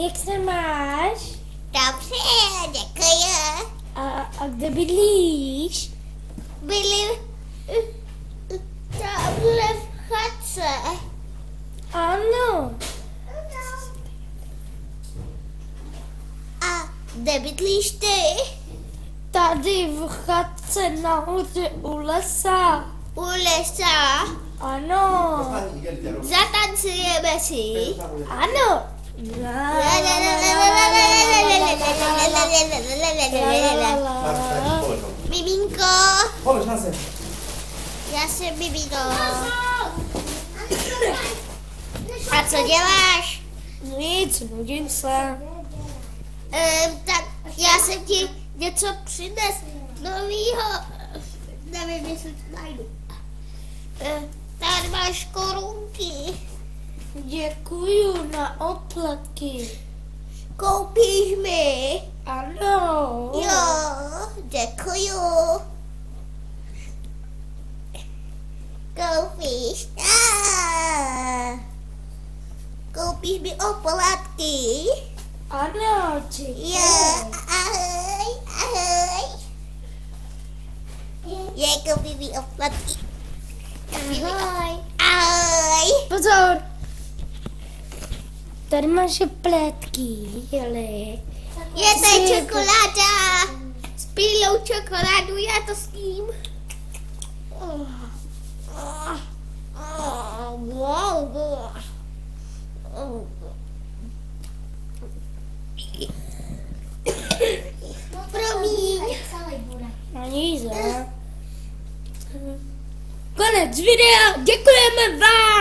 Jak se máš? Dobře, děkuji. A kde bydlíš? Byli tamhle v chatce. Ano. A kde bydlíš ty? Tady v chatce nahoře u lesa. U lesa? Ano. Zatancujeme si? Ano. Miminko. Já jsem Mimino. A co děláš? Nic, nudím se. Tak já jsem ti něco přines novýho. Nevím, jestli to najdu. Tady máš korunky. Děkuju na oplatky. Koupíš mi? Ano. Jo, děkuju. Koupíš? Koupíš mi oplatky? Ano, Jo, ahoj, ahoj. Je, koupíš mi oplatky. Ahoj. Ahoj. Pozor. Tady máš pletky, jeli. Je to čokoláda. S bílou čokoládu, já to s ním. Promiň. No nic, Konec videa, děkujeme vám.